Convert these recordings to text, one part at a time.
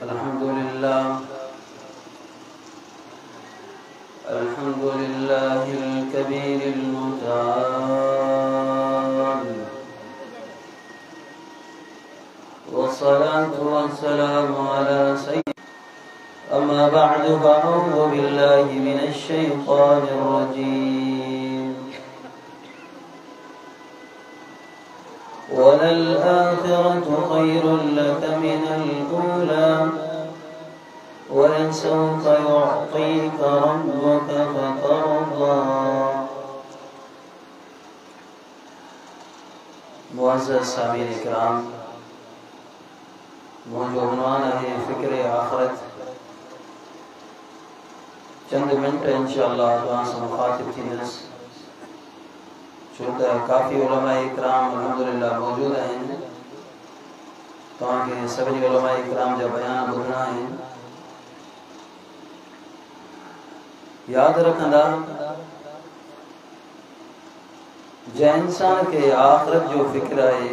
अल्हम्दुलिल्लाह الكبير المتعال والصلاة والسلام على سيدنا أما بعد فأعوذ بالله من الشيطان الرجيم وللآخرة خير لك من الأولى ولسوف يعطيك ربك فترضى। मुअज़्ज़ज़ सामीन इकराम, मुझो उन्वान है फ़िक्र आखिरत। चंद मिनट इंशाअल्लाह दुआ से मुखातिब थींदस। छो त काफ़ी उलमा इकराम अल्हम्दुलिल्लाह मौजूद आहिनि। तव्हांखे सभिनी उलमा इकराम जा बयान ॿुधणा आहिनि। याद रखंदा जंहिं इंसान के आखिरत जो फिक्र है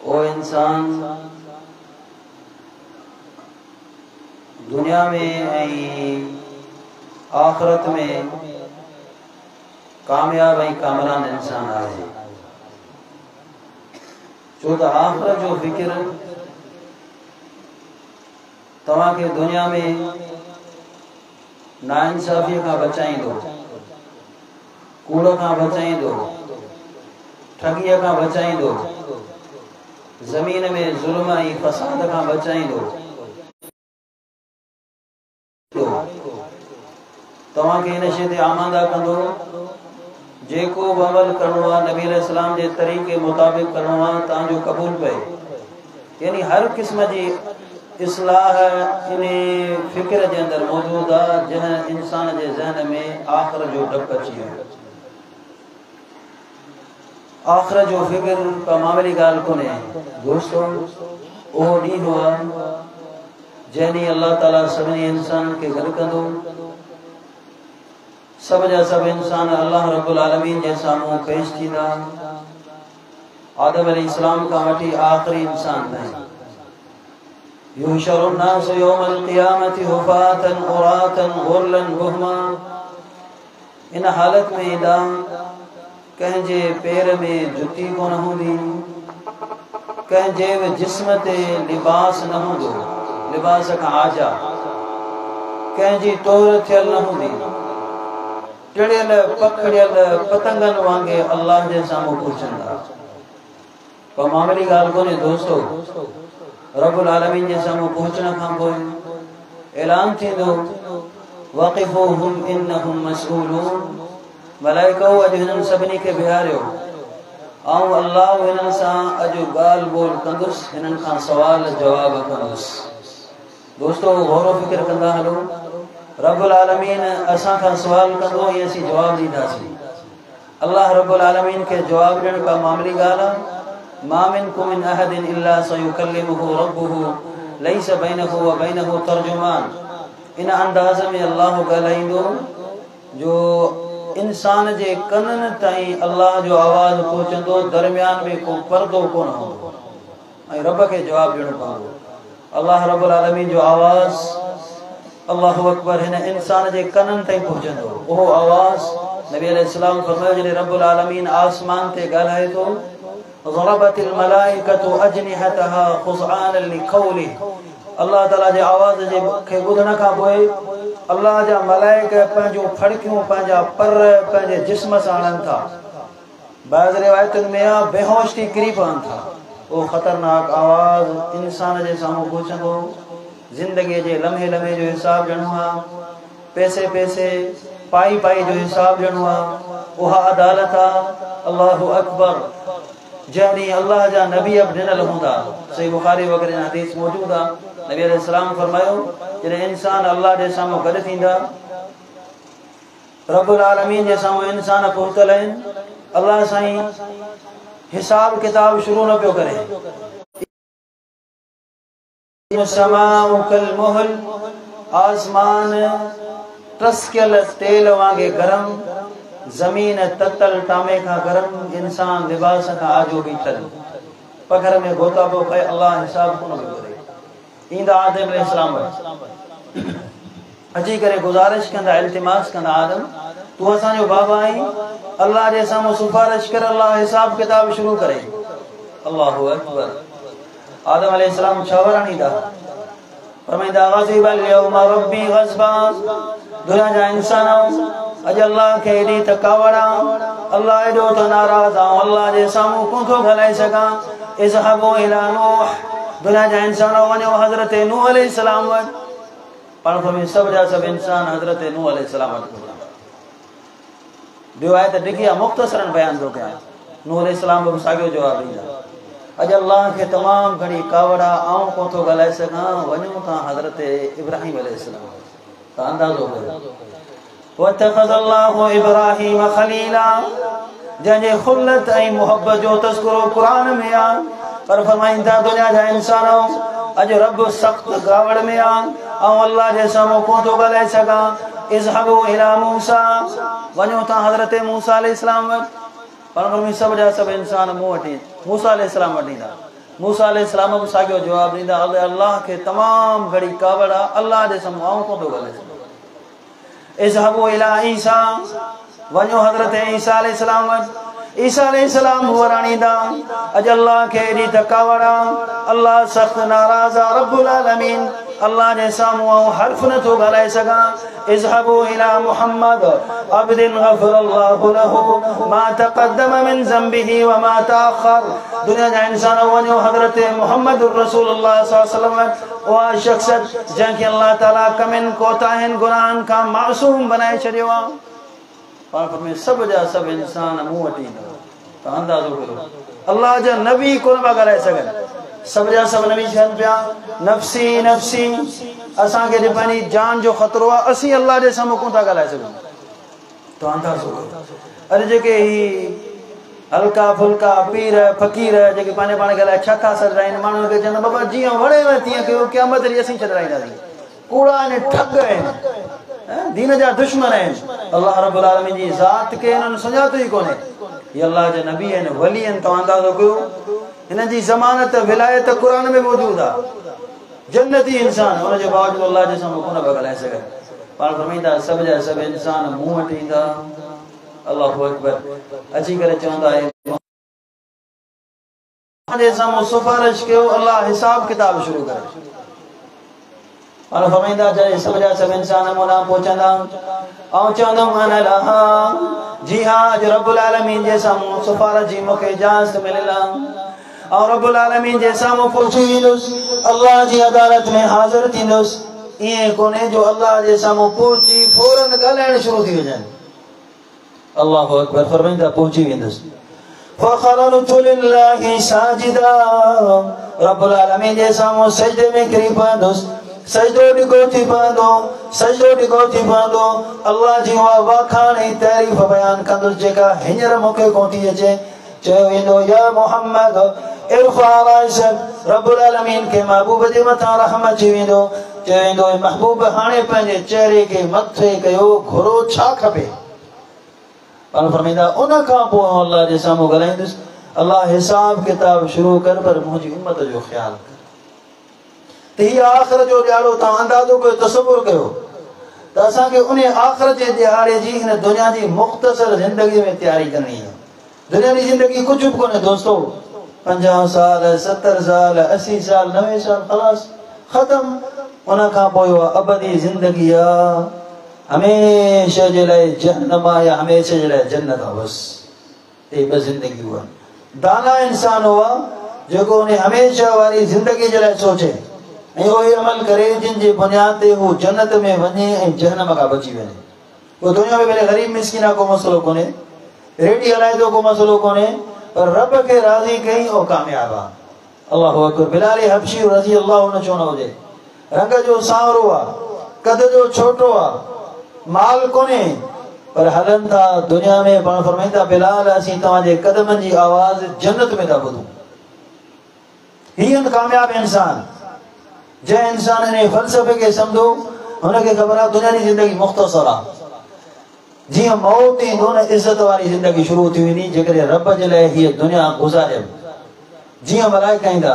वो इंसान दुनिया में आखिरत में कामयाब कामरान इंसान है। छो त आखिरत जो फिक्र तव्हां के दुनिया में नाइंसाफ़ी का बचाईंदो, कूड़ का बचाईंदो, ठगीअ का बचाईंदो, ज़मीन में ज़ुल्म ऐं फ़साद का बचाईंदो। तव्हां खे इन शइ ते आमादा कंदो जेको बि अमल करणो आहे नबी अलैहिस्सलाम जे तरीक़े मुताबिक़ करणो आहे तव्हांजो क़बूल पए। यानी हर क़िस्म जी इस्लाह इन फ़िक्र जे अंदर मौजूद आहे जंहिं इंसान जे ज़हन में आख़िरत जो डपु अची वियो। आख़िरत जो फ़िक्र का मामूली ॻाल्हि कोन्हे दोस्तो। उहो ॾींहुं आहे जंहिं ॾींहुं अल्लाह ताला सभिनी इंसाननि खे गॾु कंदो। सब जा सब इंसान अल्लाह रब्बुल आलमीन जे साम्हूं पेश थींदा। आदम अलैहिस्सलाम खां वठी आख़िरी इंसान ताईं। युहशरु अन्नासु यौमल क़ियामति हुफ़ातन उरातन गुरलन बुहमा। इन हालत में ईंदा कंहिंजे पेर में जुती कोन हूंदी, कंहिंजे बि जिस्म ते लिबास न हूंदो, लिबास खां आजा, कंहिंजी टोर थियल न हूंदी। टिड़ियल पखड़ियल पतंगन वांगे अल्लाह जे साम्हूं पहुचंदा। पर मामूली ॻाल्हि कोन्हे दोस्तो। रब्बुल आलमीन जे साम्हूं पहुचण खां पोइ ऐलान थींदो वक़िफ़ूहुम इन्नहुम मस्ऊलून। मलाइका अॼु हिननि सभिनी खे बीहारियो ऐं अल्लाह हिननि सां अॼु ॻाल्हि ॿोल कंदुसि, हिननि खां सवाल जवाब कंदुसि। दोस्तो गौर फ़िक्र कंदा हलो। रब्बुल आलमीन असां खां सवाल कंदो ऐं असीं जवाब ॾींदासीं। अल्लाह रब्बुल आलमीन खे जवाब ॾियण का मामूली ॻाल्हि आहे। मा मिनकुम मिन अहदिन इल्ला सयुकल्लिमुहु रब्बुहु लैस बैनहु व बैनहु तर्जुमान। इन अंदाज़ में अल्लाह ॻाल्हाईंदो जो इंसान जे कननि ताईं अल्लाह जो आवाज़ पहुचंदो, दरमियान में को पर्दो कोन हूंदो ऐं रब खे जवाब ॾियणो पवंदो। अल्लाह रब्बुल आलमीन जो आवाज़ अल्लाहु अकबर हिन इंसान जे कननि ताईं पहुचंदो। उहो आवाज़ नबी अलैहिस्सलाम फरमायो जॾहिं रब्बुल आलमीन आसमान ते ॻाल्हाए थो ज़रबतिल मलाइकतु अजनिहतहा ख़ुज़आन लिक़ौलिह। अल्लाह ताला जे आवाज़ जे खे ॿुधण खां पोइ अल्लाह जा मलाइका पंहिंजूं फड़कियूं पंहिंजा पर पंहिंजे जिस्म सां आणनि था। बाज़ रिवायतुनि में आहे बेहोश थी किरी पवनि था। उहो ख़तरनाक आवाज़ इंसान जे साम्हूं पहुचंदो। ज़िंदगीअ जे लम्हे लम्हे जो हिसाब ॾियणो आहे, पैसे पैसे पाई पाई जो हिसाब ॾियणो आहे। उहा अदालत आहे अल्लाहु अकबर जंहिं ॾींहुं अल्लाह जा नबी अब ॾिनल हूंदा। सही बुखारी वग़ैरह हदीस मौजूद आहे। नबी अलैहिस्सलाम फरमायो जॾहिं इंसान अल्लाह जे साम्हूं गॾु थींदा, रब्बुल आलमीन जे साम्हूं इंसान पहुतल आहिनि, अल्लाह साईं हिसाब किताब शुरू न पियो करे। आसमान टसकियल तेल वांगे गरम, ज़मीन ततल टामे का गरम इंसान लिबास का आजो बीतल पघर में गोताबो कहे अल्लाह हिसाब कोन करे इंदा आदम अलैहिस्सलाम अची करे गुजारिश कंदा इल्तिमास कंदा आदम तू असांजो बाबा आई अल्लाह जे सामू सिफारिश कर अल्लाह हिसाब किताब शुरू करे अल्लाहु अकबर आदम अलैहिस्सलाम छावरानी दा फरमाइंदा गज़िबल यौम रब्बी गज़बा दुनिया जा इंसान अज अल्लाह के एडी तकावड़ा अल्लाह एडो तो नाराज आ अल्लाह जे सामू कोथो भलाई सका इज़हबू इला नूह दुनिया जा इंसान वने हजरत नूह अलैहिस्सलाम वन पर फरमाई सब जा सब इंसान हजरत नूह अलैहिस्सलाम वन रिवायत डिगिया मुख्तसरन बयान दो क्या नूह अलैहिस्सलाम को सागियो जवाब दी अज अल्लाह के तमाम घड़ी कावड़ा आऊं को तो गलाए सका वणो ता हजरत इब्राहिम अलैहिस्सलाम ता अंदाजो करो वतखज़ अल्लाहु इब्राहिम खलीला जंहिंजे खुल्लत ऐं मोहब्बत जो तस्करो कुरान में आ पर फरमाइंदा दुनिया जा इंसानो अज रब सख्त गावड़ में आ ऐं अल्लाह जे साम्हूं को तो गलाए सका इज़हबू इला मूसा वणो ता हजरत मूसा अलैहिस्सलाम वटि पर फरमाई सब जा सब इंसान मूं वटि मूसा अलैहिस्सलाम वटि ईंदा मूसा अलैहिस्सलाम को सागियो जवाब ॾींदा अल्लाह के तमाम घड़ी कावड़ा अल्लाह जे साम्हूं आऊं को तो गलाए सका इज़हबू इला ईसा वणो हजरत ईसा अलैहिस्सलाम वटि ईसा अलैहिस्सलाम वराणीदा अज अल्लाह के एडी तकावड़ा अल्लाह सख्त नाराज़ आ रब्बुल आलमीन अल्लाह जे साम्हूं हर्फ न तो गलाए सका इज़हबू इला मुहम्मद अब्दिन गफ़रल्लाहु लहू मा तक़द्दम मिन ज़ंबिही व मा तअख़र दुनिया जा इंसान वणो हजरत मुहम्मद रसूलुल्लाह सल्लल्लाहु अलैहि वसल्लम वा शख्स जंहिंखे अल्लाह ताला कमिन कोताहिन गुनाहन खां मासूम बनाए छॾियो आ पर में सब जा सब इंसान मूं वटि ईंदा त अंदाज़ो करो अल्लाह जा नबी कोन पिया ॻाल्हाए सघनि सब जा सब नबी चवनि पिया नफ़्सी नफ़्सी असांखे जे पंहिंजी जान जो ख़तरो आहे असीं अल्लाह जे साम्हूं कोन था ॻाल्हाए सघूं त अंदाज़ो करो अॼु जेके ही हल्का फुल्का पीर फ़कीर जेके पंहिंजे पाण खे अलाए छा था सॾाइनि माण्हुनि खे चवंदा बाबा जीअं वणेव तीअं कयो क़यामत ॾींहुं असीं छॾाईंदासीं कूड़ा आहिनि ठग आहिनि दीन जा दुश्मन आहिनि अल्लाह रब्बुल आलमीन जी ज़ात खे इन्हनि सुञातो ई कोन्हे ये अल्लाह जे नबी आहिनि वली आहिनि तव्हां अंदाज़ो कयो हिन जी ज़मानत विलायत क़ुरान में मौजूद आहे जन्नती इंसान हुन जे बावजूद अल्लाह जे साम्हूं कोन पिया ॻाल्हाए सघनि पाण फरमाईंदा सब जा सब इंसान मूं वटि ईंदा अल्लाहु अकबर अची करे चवंदा आहिनि जे साम्हूं सिफारिश कयो अल्लाह हिसाब किताब शुरू करे पाण फरमाईंदा जॾहिं सब जा सब इंसान मोला पहुचंदा ऐं चवंदुमि अन लहा जी हाँ अॼु रब्बुल आलमीन जे साम्हूं सिफारिश जी मूंखे इजाज़त मिलियल आहे और रब्बुल आलमीन जे साम्हूं पहुची वेंदुसि अल्लाह जी अदालत में हाज़िर थींदुसि ईअं कोन्हे जो अल्लाह जे साम्हूं पहुची फौरन ॻाल्हाइण शुरू थी वञनि अल्लाहु अकबर फरमाईंदा पहुची वेंदुसि फखररतु लिल्लाहि साजिदा रब्बुल आलमीन जे साम्हूं सजदे में किरी पवंदुसि सजदो डिगो थी पवंदो अल्लाह जी उहा वाखाण ऐं तारीफ़ बयान कंदुसि जेका हींअर मूंखे कोन थी अचे चयो वेंदो या मुहम्मद इरफा राइसक रब्बुल आलमीन के महबूब जे मथां रहम अची वेंदो चयो वेंदो महबूब हाणे पंहिंजे चेहरे खे मथे कयो घुरो छा खपे पाण फरमाईंदा उन खां पोइ अल्लाह जे साम्हूं ॻाल्हाईंदुसि अल्लाह हिसाब किताब शुरू कर पर मुंहिंजी उम्मत जो ख़्यालु कर त हीअ आख़िरत जो ॾियारो तव्हां अंदाज़ो कयो तसवुर कयो त असांखे उन आख़िरत जे ॾियारे जी हिन दुनिया जी मुख़्तसर ज़िंदगी में तयारी करणी आहे दुनिया जी ज़िंदगी कुझु बि कोन्हे दोस्तो 50 साल 70 साल 80 साल 90 साल ख़लास ख़तम उन खां पोइ अबदी ज़िंदगी आहे हमेशह जे लाइ जहन्नम आहे या हमेशह जे लाइ जन्नत आहे बसि हे ॿ ज़िंदगियूं आहिनि दाना इंसान हुआ जेको उन हमेशह वारी ज़िंदगी जे लाइ सोचे ऐं उहे अमल करे जिन जे बुनियाद ते हू जन्नत में वञे ऐं जहन्नम खां बची वञे उहो दुनिया में भले ग़रीब मिस्किन को मसइलो कोन्हे रेडी हलाए थो को मसइलो कोन्हे पर रब खे राज़ी कई उहो कामयाब आहे अल्लाहु अकबर बिलाल हबशी रज़ी अल्लाह न छो न हुजे रंग जो सांवरो आहे कद जो छोटो आहे माल कोन्हे पर हलन था दुनिया में पाण फरमाईंदा बिलाल असीं तव्हांजे कदमनि जी आवाज़ जन्नत में था ॿुधूं हीअ कामयाब इंसान जंहिं इंसान ने फ़लसफ़े खे सम्झो हुनखे ख़बर आहे दुनिया जी ज़िंदगी मुख़्तसर आहे जी मौत ईंदो न इज्जत वारी जिंदगी शुरू थी वेंदी जेकॾहिं रब जे लाइ हीअ दुनिया गुज़ारियब जीअं मलाइका ईंदा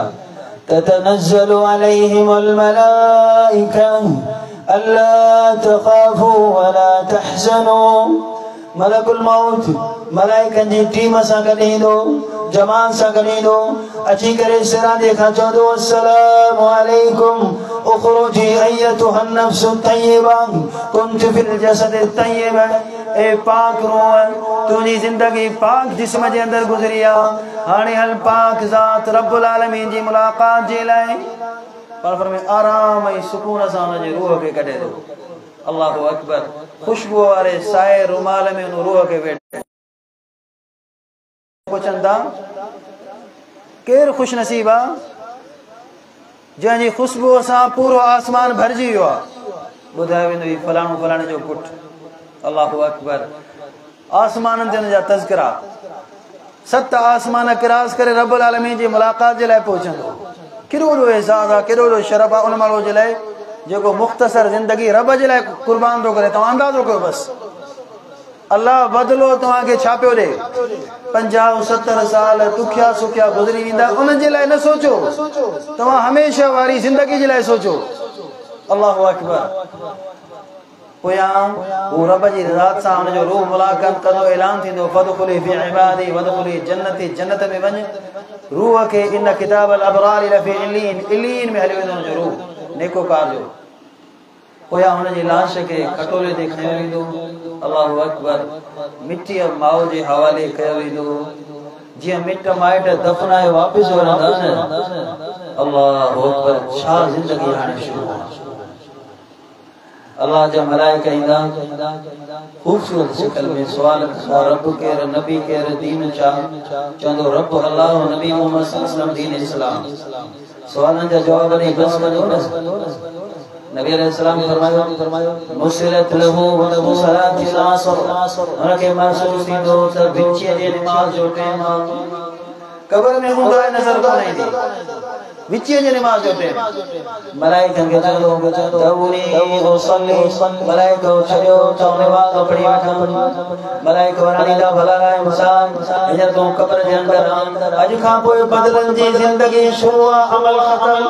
ततनज़्ज़लु अलैहिमुल मलाइका अल्ला तख़ाफू वला तहज़नू मलकुल मौत मलाइकनि जी टीम सां गॾु ईंदो जमात सां गॾु ईंदो अची करे सिराने खां चवंदो अस्सलामु अलैकुम उख़रुजी अय्यतुहन नफ्सु तय्यबा कुंत फिल जसद तय्यब ए पाक रूह तुझी जिंदगी पाक जिस्म जे अंदर गुज़री आहे हाणे हल पाक ज़ात रब्बुल आलमीन जी मुलाक़ात जे लाइ पर फरमाए आराम ऐं सुकून सां हुन जे रूह खे कढे थो अल्लाहु अकबर खुशबू वारे साए रुमाल में उन रूह खे वेठे पुछनि था केरु खुश नसीब आहे जंहिंजी खुशबू सां पूरो आसमान भरिजी वियो आहे ॿुधायो वेंदो ही फलाणो फलाणे जो पुटु अल्लाहु अकबर आसमाननि ते हुन जा तज़किरा 7 आसमान क्रॉस करे रब्बुल आलमीन जी मुलाक़ात जे लाइ पहुचंदो केॾो वॾो एज़ाज़ आहे केॾो वॾो शरफ़ आहे उन माण्हू जे लाइ जेको मुख़्तसर ज़िंदगी रब जे लाइ क़ुर्बान थो करे तव्हां अंदाज़ो कयो बसि अल्लाह बदिलो तव्हांखे छा पियो ॾे 50-70 साल दुखिया सुखिया गुज़री वेंदा उन जे लाइ न सोचो तव्हां हमेशह वारी ज़िंदगी जे लाइ सोचो अल्लाहु अकबर पोयां हू रब जी ज़ात सां हुन जो रूह मुलाक़ात कंदो ऐलान थींदो फदख़ुली फी इबादी वदख़ुली जन्नती जन्नत में वञ रूह खे इन किताब अल अबरार लफ़ी इलीन में हली वेंदो हुन जो रूह नेकोकार जो पोयां हुन जी लाश खे खटोले ते खयो वेंदो अल्लाहु अकबर मिटीअ माउ जे हवाले कयो वेंदो जीअं मिट माइट दफ़नाए वापसि वञंदा न अल्लाहु अकबर छा ज़िंदगी हाणे शुरू आहे अल्लाह जा मलाइका ईंदा खूबसूरत शक्ल में सवाल कंदा रब केर नबी केर दीन छा चवंदो रब अल्लाह नबी मोहम्मद सल्लल्लाहु अलैहि वसल्लम दीन इस्लाम सवालनि जा जवाब ॾेई बस कंदो न नबी अलैहि सलाम फरमायो मुसलत लहू व सलातिल असर उनके महसूस थींदो त बिचीअ जे नमाज़ जो टाइम कब्र में हूंदा नज़र कोन ईंदी विचीअ जे नमाज़ जो टाइम मलाइकनि खे चवंदो तवनी उसल्ली मलाइको छॾियो त नमाज़ पढ़ी वठो मलाइको वराणींदा भला इंसान हींअर तूं कब्र जे अंदर अॼु खां पोइ बदलनि जी ज़िंदगी शुरू आहे अमल ख़तम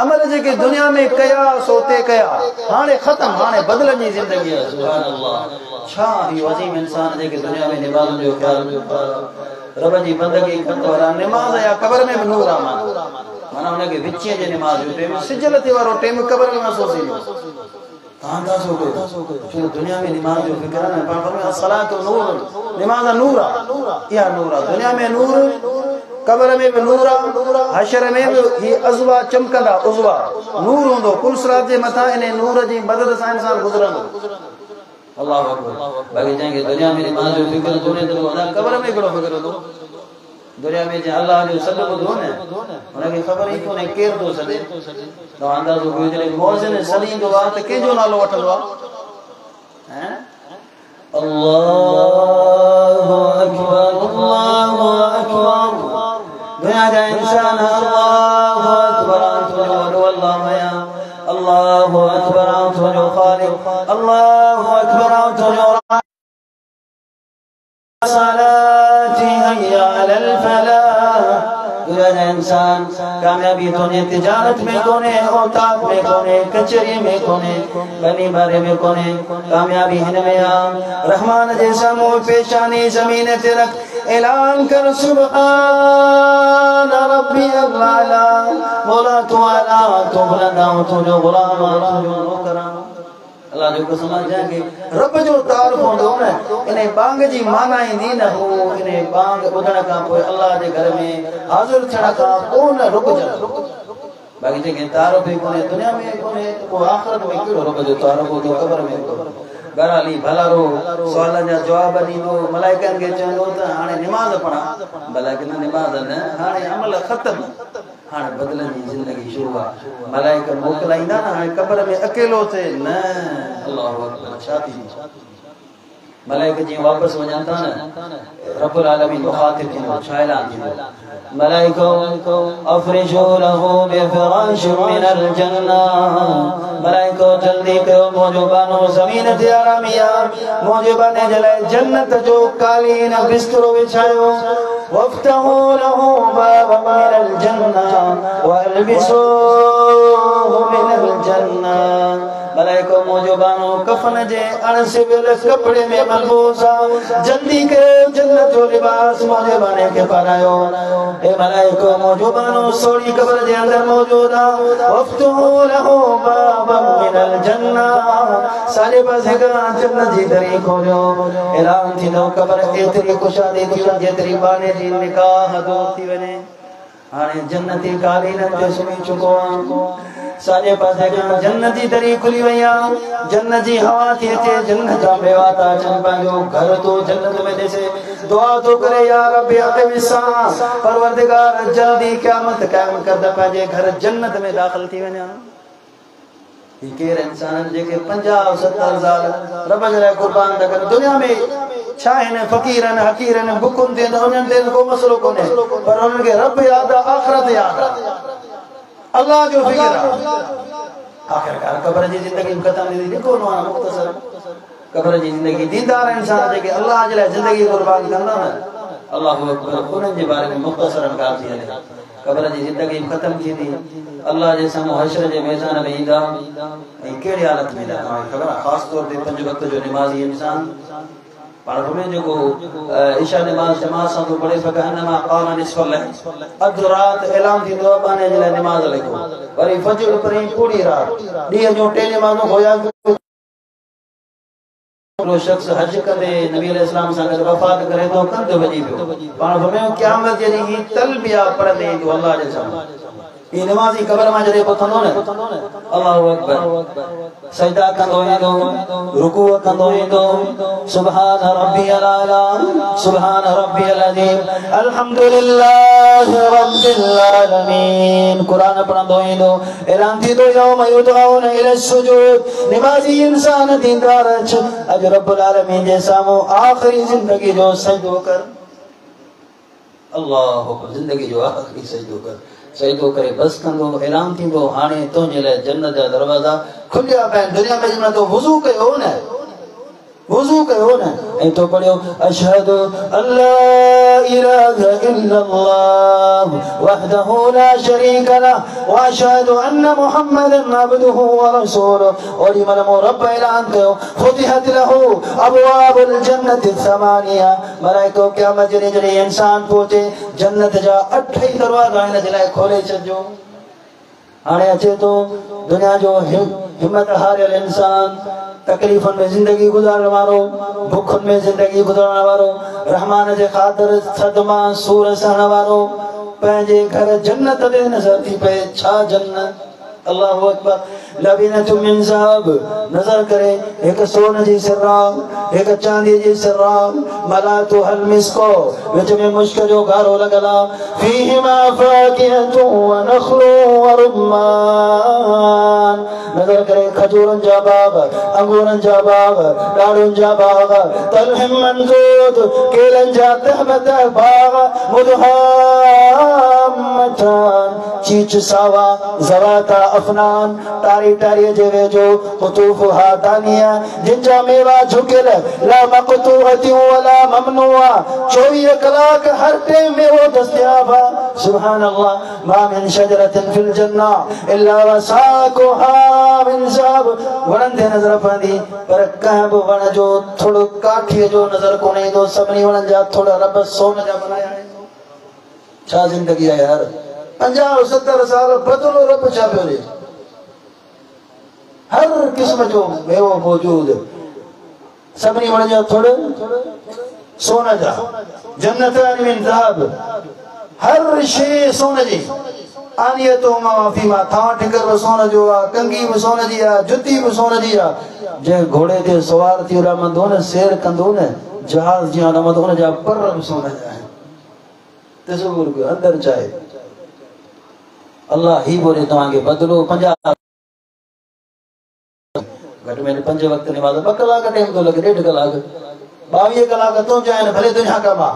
अमल जेके दुनिया में कया सोते कया हाणे ख़त्म हाणे बदलनि जी ज़िंदगी आहे सुभान अल्लाह छा ही अज़ीम इंसान जेके दुनिया में नमाज़ जो ख्याल रब जी बंदगी कंदो आहे नमाज़ या कब्र में भी नूर आहे माना उनके विचीअ जे नमाज़ जो टाइम सिजल ते वारो टाइम कब्र में महसूस थींदो तव्हां अंदाज़ो कयो छो दुनिया में नमाज़ जो फिक्र न पाण फरमायो सलात नूर नमाज़ नूर आहे इहा नूर आहे दुनिया में नूर कब्र में भी नूर आहे हशर में भी ही अज़वा चमकंदा उज़वा नूर हूंदो कुल सिरात जे मथां इन नूर जी मदद सां इंसान गुज़रंदो अल्लाहु अकबर बाक़ी जंहिंखे दुनिया में नमाज़ जो फिक्र कोन्हे त उहो कब्र में कहिड़ो फिक्र हूंदो दुनिया में जे अल्लाह जो सॾु ॿुधो न हुनखे ख़बर ई कोन्हे केरु थो सॾे तव्हां अंदाज़ो कयो जॾहिं मौज़िन सॾींदो आहे त कंहिंजो नालो वठंदो आहे अल्लाहु अकबर दुनिया जा इंसान अल्लाहु अकबर तुंहिंजो वॾो अल्लाह आया अल्लाहु अकबर तुंहिंजो ख़ालिक़ अल्लाहु अकबर तुंहिंजो सलाती हय्या अलल फलाह दुनिया जा इंसान कामयाबी तोने तिजारत में कोने औताक में कोने कचरी में कोने गनी बारे में कोने कामयाबी हिन में आ रहमान जे सामूं पेशानी ज़मीन ते रख ऐलान कर सुभान रब्बी अला मौला तू आला तू बुलंदा तू जो गुलाम तू जो नौकर अल्लाह जो कसम आहे कि रब जो तारुफ होंदो न इने बांग जी माना ईंदी न हो इने बांग ॿुधण खां पोइ अल्लाह जे घर में हाज़िर थियण खां पोइ न रुकजो बाक़ी जेके तारुफ ई कोन्हे दुनिया में कोन्हे त पोइ आख़िरत में कहिड़ो रब जो तारुफ हूंदो कब्र में बहरहाल भलारो सवालनि जा जवाब ॾींदो मलाइकनि खे चवंदो त हाणे निमाज़ पढ़ा भला कि न निमाज़ न हाणे अमल ख़तम हाणे बदलनि जी ज़िंदगी शुरू आहे मलाइका मोकिलाईंदा न हाणे कब्र में अकेलो थिए न अल्लाहु अकबर छा थी मलाइका जी वापस वञनि था न रब्बुल आलमीन मुखातिब थींदो छा ऐलान थींदो मलाइको अफरिशू लहू बिफराशिन मिनल जन्ना मलाइको जल्दी कयो मुंहिंजो बानो ज़मीन ते आरामिया मुंहिंजे बाने जे लाइ जन्नत जो कालीन बिस्तरो विछायो वफ्तहू लहू बाबन मिनल जन्ना वअल्बिसूहु मिनल जन्ना मलाइको मुंहिंजो बानो कफन जे अणसिबियल कपड़े में मलबूस आहे जल्दी कयो जन्नत जो लिबास मुंहिंजे बाने खे पारायो ए मलाइको मुंहिंजो बानो सोड़ी कब्र जे अंदर मौजूद आहे वफ्तहू लहू बाबन मिनल जन्ना सारे पासे खां जन्नत जी दरी खोलियो ऐलान थींदो कब्र एतिरी कुशादी थी जेतिरी बाने जी निकाह दूर थी वञे हाणे जन्नती कालीन ते सुम्ही चुको आहे सारे पासे खां जन्नत जी दरी खुली वई आहे जन्नत जी हवा थी अचे जन्नत जा मेवा था अचनि पंहिंजो घर तो जन्नत में ॾिसे दुआ तो करे या रब अक़विसा परवरदिगार जल्दी क़यामत क़ाइम कर त पंहिंजे घर जन्नत में दाख़िल थी वञा ही केर इंसान जेके 50-70 साल रब जे लाइ कुर्बान था कनि दुनिया में छा आहिनि फ़क़ीरनि हक़ीरनि बुकुनि ते उन्हनि ते को मसलो कोन्हे पर उन्हनि खे रब यादि आहे आख़िरत यादि आहे अल्लाह जो फिक्र आहे आख़िरकार क़ब्र जी ज़िंदगी ख़त्म थी लिखो न आहे मुख़्तसर क़ब्र जी ज़िंदगी दीनदार इंसान जेके अल्लाह जे लाइ ज़िंदगी कुर्बान कंदा न अल्लाहु अकबर उन्हनि जे बारे में मुख़्तसर ॻाल्हि थी हले क़ब्र जी ज़िंदगी ख़त्म थींदी अल्लाह जे साम्हूं हशर जे मैदान में ईंदा ऐं कहिड़ी हालत में ईंदा तव्हांखे ख़बर आहे ख़ासि तौर ते 5 वक़्त जो निमाज़ी इंसान पाण में जेको इशा नमाज जमात सां तो पढ़े फकहनमा क़ाम निस्फ़ल अधु रात ऐलान थींदो आहे बाने जे लाइ निमाज़ लिखो वरी फजर पढ़ी पूरी रात ॾींहं जो 3 निमाज़ूं होया जो शख्स हज कंदे नबी अलैहिस्सलाम सां गॾु वफ़ात करे तो कंद वॼी पियो पाण में क़यामत जे ॾींहुं ही तलबिया पढ़ंदे ईंदो अल्लाह जे साम्हूं ये नमाज़ी कब्र में जॾहिं पहुचंदो न अल्लाहु अकबर सजदा कंदो ईंदो रुकू कंदो ईंदो सुभान रब्बियल आला सुभान रब्बियल अज़ीम अल्हम्दुलिल्लाह रब्बिल आलमीन कुरान पढ़ंदो ईंदो ऐलान थींदो यौम युदऊन इला सुजूद नमाज़ी इंसान दीनदार अॼु रब्बुल आलमीन जे साम्हूं आख़िरी ज़िंदगी जो सजदो कर अल्लाहु अकबर ज़िंदगी जो आख़िरी सजदो कर सजदो करे बस कंदो ऐलान थींदो हाणे तुंहिंजे लाइ जन्नत जा दरवाज़ा खुलिया पिया आहिनि दुनिया में जॾहिं तो वुज़ू कयो न ऐं तो पढ़ियो अशहदु अल्ला इलाहा इल्लल्लाह वहदहु ला शरीक लह व अशहदु अन्न मुहम्मदन अब्दुहु व रसूलुहु ओड़ी महिल मूं रब ऐलान कयो फुतिहत लहू अबवाबुल जन्नति समानिया मलाइको क़यामत जे ॾींहुं जॾहिं इंसान पहुचे जन्नत जा 8 ई दरवाज़ा हिन जे लाइ खोले छॾिजो हाणे अचे तो दुनिया जो हिम्मत हारियल इंसान तकलीफन में जिंदगी गुजारण वारो भुखन में जिंदगी गुजारण वारो रहमान जे खातिर सदमा सूर सहण वारो पंहिंजे घर जन्नत दे नजर थी पे छा जन्नत अल्लाहु अकबर लबीनतु मिन ज़हब नजर करे एक सोन जी सिर्रा एक चांदी जी सिर्रा मलातु हल मिस्को विच में मुश्क जो गारो लगला फीहिमा फाकिहतु व नखलु व रुम्मान नजर करे खजूरन जा बाग अंगूरन जा बाग डाड़ुन जा बाग तलहिम मंजूद केलन जा तहमत बाग मुदहामतन चीच सावा जवाता अफनान तारी तारी जेवे जो कुतुफहा दानिया जिनजा मेवा झुकेल ला मक़तूअति वला ममनुआ 24 कलाक हर टाइम में वो दस्तयाब सुभान अल्लाह मा मिन शजरतिन फिल जन्ना इल्ला वसाकुहा मिन ज़हब वणन ते नजर पवंदी पर कंहिं बि वण जो थोड़ो काठीअ जो नजर कोन्हे ईंदो सभिनी वणनि जा थोड़ा रब सोन जा बनाया आहिनि छा जिंदगी आहे यार 50-70 साल बदलो रब छा पियो ॾे हर किस्म जो मेवो मौजूद सभिनी वण जा थोड़े सोन जा जन्नत मिन ज़हब हर शे सोन जी आनियतो माफीमा थां ठिकर भी सोन जो आ कंगी भी सोन जी आ जुती भी सोन जी आ जे घोड़े ते सवार थी रमंदो न सैर कंदो न जहाज जी रमंदो न जा पर भी सोन जा आहिनि तसव्वुर कयो अंदर चाहे अल्लाह ही बोले तव्हांखे बदलो 50 घट में 5 वक्त नमाज 2 कलाक टाइम तो लगे 1.5 कलाक 22 कलाक तो जाए भले दुनिया कमा,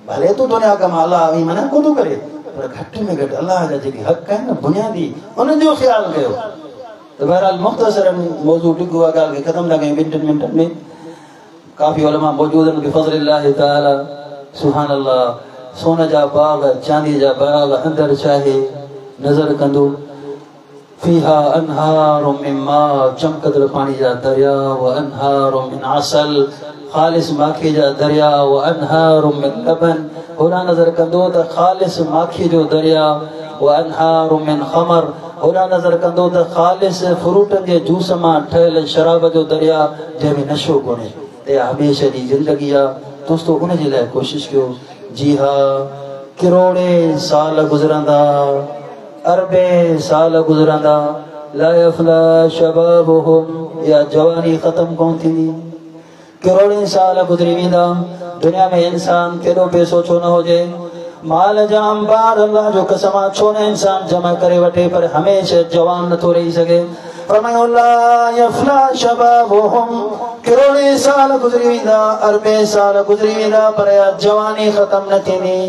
भले तू दुनिया कमा, अल्लाह ई मना को तो करे, पर घट में घट अल्लाह जा जेके हक है न बुनियादी उन जो ख्याल कयो। तो बहरहाल मुख्तसरन मौजू लिखो गाल के खत्म लगे 2 मिनट में। काफी उलमा मौजूद हैं बिफज़लिल्लाह ताला। सुभान अल्लाह। सोने जा बाग, चांदी जा बाग अंदर चाहे नजर कंदो, फीहा अनहारुम मिन मा, चमकदड़ पानी जा दरिया, व अनहारुम मिन असल, खालिस माखी जा दरिया, व अनहारुम मिन लबन, होना नजर कंदो त खालिस माखी जो दरिया, व अनहारुम मिन खमर, होना नजर कंदो त खालिस फ्रूटन जे जूस मां ठहियल शराब जो दरिया जंहिंमें नशो कोन्हे। ते हमेशा जी जिंदगी आ दोस्तों, उन जे लाइ कोशिश कयो। जी हाँ, करोड़े साल गुजरंदा, अरबे साल गुजरंदा, ला यफला शबाबुहुम, या जवानी खत्म कोन थींदी। करोड़े साल गुजरी वेंदा, दुनिया में इंसान केॾो पैसो छो न हुजे, माल जा अंबार अल्लाह जो कसम छो न इंसान जमा करे वठे, पर हमेशा जवान नथो रही सघे। फरमायो ला यफला शबाबुहुम, करोड़े साल गुजरी वेंदा, अरबे साल गुजरी वेंदा, पर जवानी खत्म न थींदी,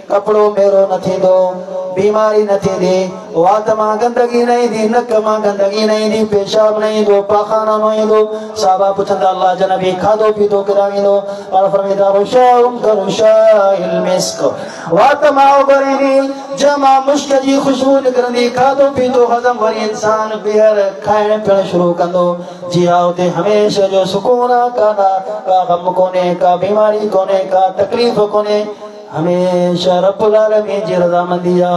कपड़ो मेरो न थींदो, बीमारी न थींदी, वात मां गंदगी न ईंदी, नक मां गंदगी न ईंदी, पेशाब न ईंदो, पाखाना न ईंदो। साहबा पुछंदा अल्लाह जा नबी खाधो पीतो किरां ईंदो? और फरमाईंदा रुशाउम करुशाइल मिस्क, वात मां उभरींदी, जमा मुश्क जी खुशबू निकरंदी, खाधो पीतो हज़म, वरी इंसान ॿीहर खाइण पीअण शुरू कंदो। जी हाँ, उते हमेशा जो सुकून आ, का गम कोन्हे, का बीमारी कोन्हे, का तकलीफ़ कोन्हे, हमेशा रब्बुल आलमीन जी रज़ामंदी आ।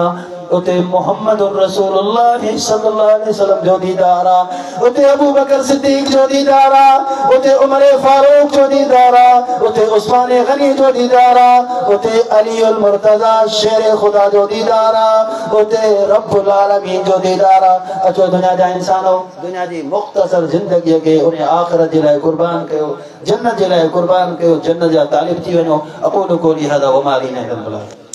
उते मुहम्मदुर रसूलुल्लाह सल्लल्लाहु अलैहि वसल्लम जो दीदार आ, उते अबू बकर सिद्दीक जो दीदार आ, उते उमर फारूक जो दीदार आ, उते उस्मान गनी जो दीदार आ, उते अली अल मुर्तजा शेर खुदा जो दीदार आ, उते रब्बुल आलमीन जो दीदार आ। अचो दुनिया जा इंसानो, दुनिया जी मुख्तसर जिंदगी के उन आखिरत जे लाइ कुर्बान कयो, जन्नत जे लाइ कुर्बान कयो, जन्नत जा तालिब थी वञो। अक़ूलु क़ौली हाज़ा व मा अलैना इल्लल बलाग।